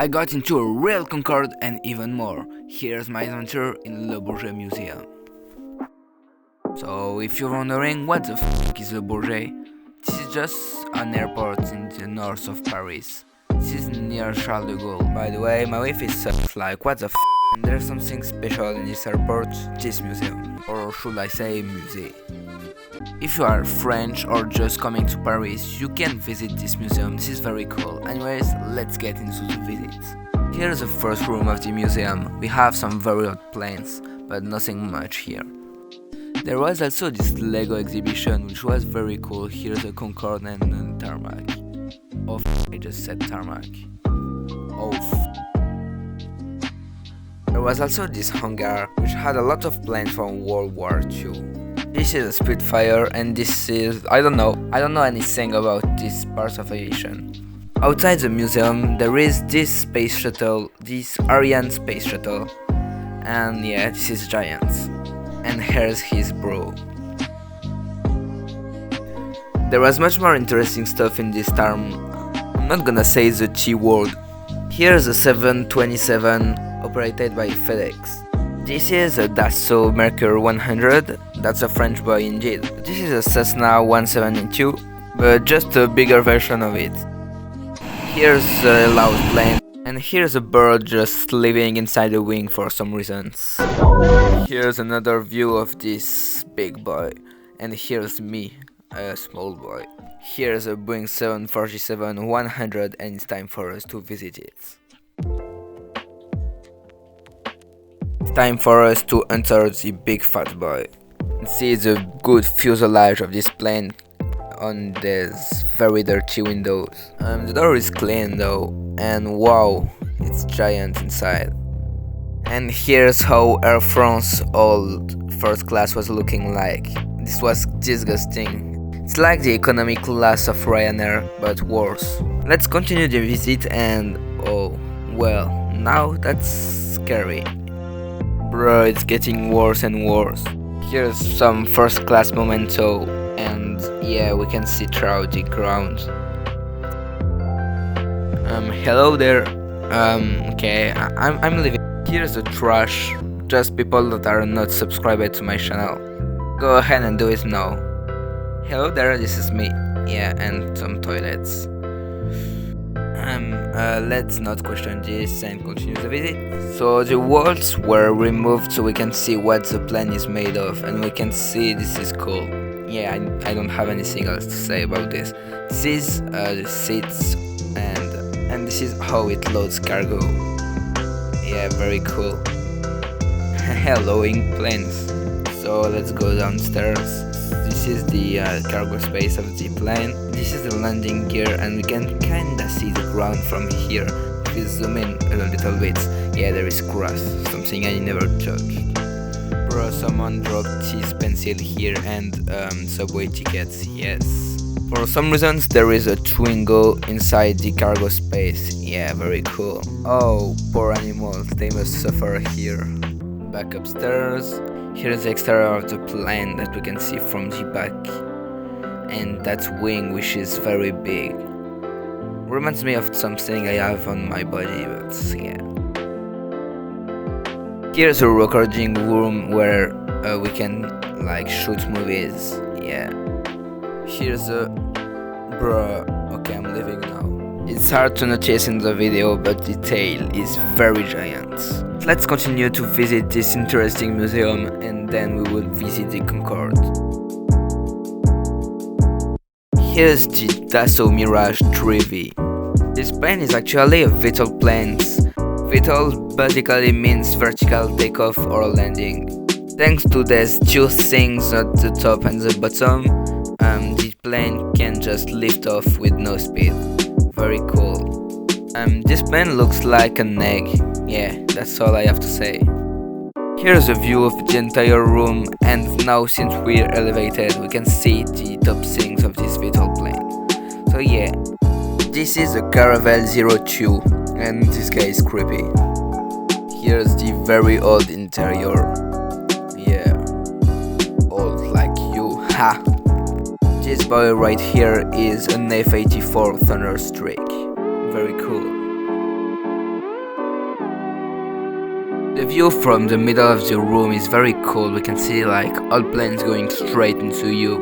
I got into a real Concorde and even more. Here's my adventure in the Bourget Museum. So, if you're wondering what the f is the Bourget, this is just an airport in the north of Paris. This is near Charles de Gaulle. By the way, my wife is like, what the f? And there's something special in this airport, this museum. Or should I say Musée. If you are French or just coming to Paris, you can visit this museum. This is very cool. Anyways, let's get into the visit. Here is the first room of the museum. We have some very odd planes, but nothing much here. There was also this Lego exhibition, which was very cool. Here's a Concorde and a tarmac. Oh, I just said tarmac. Oh. There was also this hangar, which had a lot of planes from World War II. This is a Spitfire, and this is, I don't know anything about this part of aviation. Outside the museum, there is this space shuttle, this Ariane space shuttle, and yeah, this is giant. And here's his bro. There was much more interesting stuff in this term. I'm not gonna say the T word. Here's a 727 operated by FedEx. This is a Dassault Mercury 100, that's a French boy indeed. This is a Cessna 172, but just a bigger version of it. Here's a loud plane, and here's a bird just living inside the wing for some reasons. Here's another view of this big boy, and here's me, a small boy. Here's a Boeing 747-100, and it's time for us to visit it. It's time for us to enter the big fat boy and see the good fuselage of this plane on these very dirty windows. The door is clean though, and wow, it's giant inside. And here's how Air France old first class was looking like. This was disgusting. It's like the economy class of Ryanair, but worse. Let's continue the visit and oh, well, now that's scary. Bro, it's getting worse and worse. Here's some first class memento, and yeah, we can see throughout the ground. Hello there. Okay, I'm leaving. Here's the trash. Just people that are not subscribed to my channel. Go ahead and do it now. Hello there, this is me. Yeah, and some toilets. Let's not question this and continue the visit. So the walls were removed so we can see what the plane is made of, and we can see this is cool. Yeah, I don't have anything else to say about this. This is the seats, and this is how it loads cargo. Yeah, very cool. Helloing planes. So let's go downstairs. This is the cargo space of the plane. This is the landing gear, and we can kinda see the ground from here. If we zoom in a little bit, yeah, there is grass, something I never touched. Bro, someone dropped his pencil here, and subway tickets, yes. For some reasons there is a Twingo inside the cargo space. Yeah, very cool. Oh, poor animals, they must suffer here. Back upstairs. Here's the exterior of the plane that we can see from the back, and that wing, which is very big. Reminds me of something I have on my body, but yeah. Here's a recording room where we can like shoot movies. Yeah. Here's a bruh. Okay, I'm leaving now. It's hard to notice in the video, but the tail is very giant. Let's continue to visit this interesting museum, and then we will visit the Concorde. Here's the Dassault Mirage 3V. This plane is actually a VTOL plane. VTOL basically means vertical takeoff or landing. Thanks to these two things at the top and the bottom, the plane can just lift off with no speed. Very cool. This plane looks like an egg. Yeah, that's all I have to say. Here's a view of the entire room, and now since we're elevated, we can see the top things of this VTOL plane. So yeah, this is a Caravelle 02, and this guy is creepy. Here's the very old interior. Yeah, old like you, ha! This boy right here is an F-84 Thunderstreak. Very cool. The view from the middle of the room is very cool. We can see like all planes going straight into you.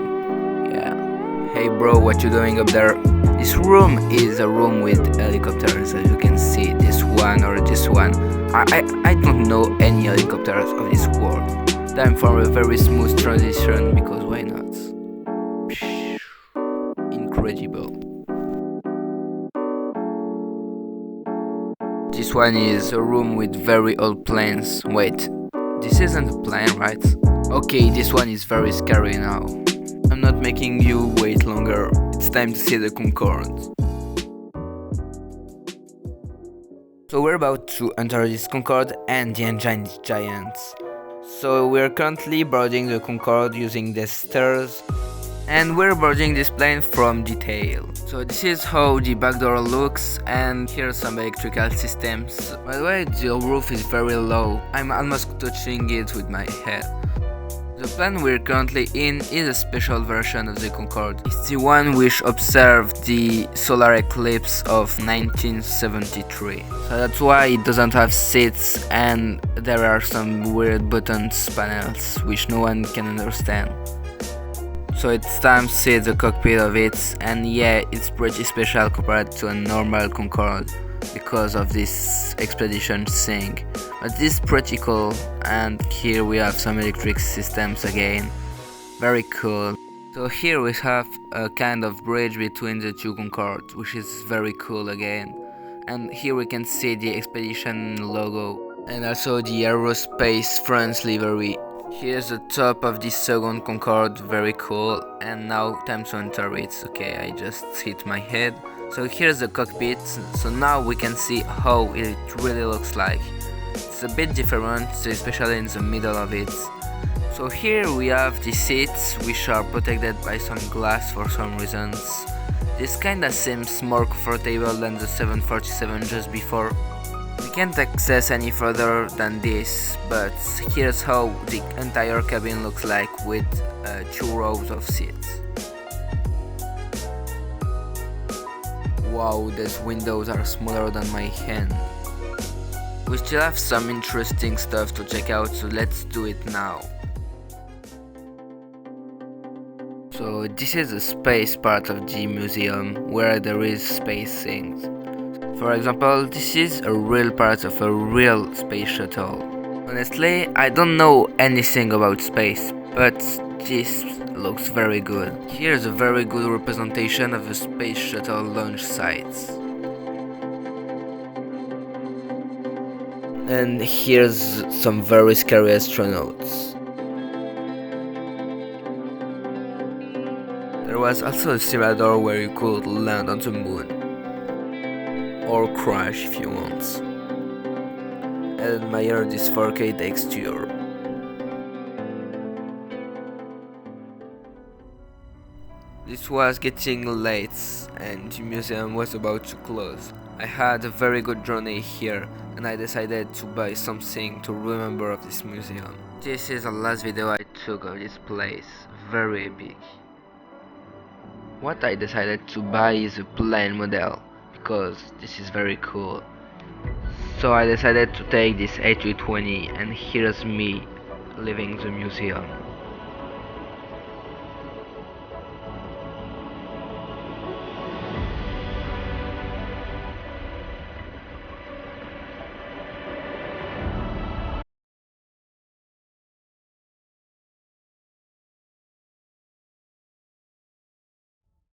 Yeah. Hey bro, what you doing up there? This room is a room with helicopters, as you can see. This one or this one. I don't know any helicopters of this world. Time for a very smooth transition, because why not? Incredible. This one is a room with very old planes. Wait, this isn't a plane, right? Okay, this one is very scary now. I'm not making you wait longer. It's time to see the Concorde. So we're about to enter this Concorde, and the engine is giant. So we're currently boarding the Concorde using the stairs, and we're boarding this plane from detail. So this is how the back door looks, and here's some electrical systems. By the way, the roof is very low. I'm almost touching it with my head. The plane we're currently in is a special version of the Concorde. It's the one which observed the solar eclipse of 1973. So that's why it doesn't have seats, and there are some weird buttons panels which no one can understand. So it's time to see the cockpit of it, and yeah, it's pretty special compared to a normal Concorde because of this expedition thing. But this is pretty cool, and here we have some electric systems again. Very cool. So here we have a kind of bridge between the two Concordes, which is very cool again. And here we can see the expedition logo, and also the aerospace France livery. Here's the top of the second Concorde, very cool. And now time to enter it. Okay, I just hit my head. So here's the cockpit. So now we can see how it really looks like. It's a bit different, especially in the middle of it. So here we have the seats, which are protected by some glass for some reasons. This kinda seems more comfortable than the 747 just before. We can't access any further than this, but here's how the entire cabin looks like with 2 rows of seats. Wow, these windows are smaller than my hand. We still have some interesting stuff to check out, so let's do it now. So this is the space part of the museum, where there is space things. For example, this is a real part of a real space shuttle. Honestly, I don't know anything about space, but this looks very good. Here's a very good representation of a space shuttle launch site. And here's some very scary astronauts. There was also a simulator where you could land on the moon. Or crash if you want. And admire this 4K texture. This was getting late and the museum was about to close. I had a very good journey here, and I decided to buy something to remember of this museum. This is the last video I took of this place, very epic. What I decided to buy is a plane model, because this is very cool. So I decided to take this A320, and here's me leaving the museum.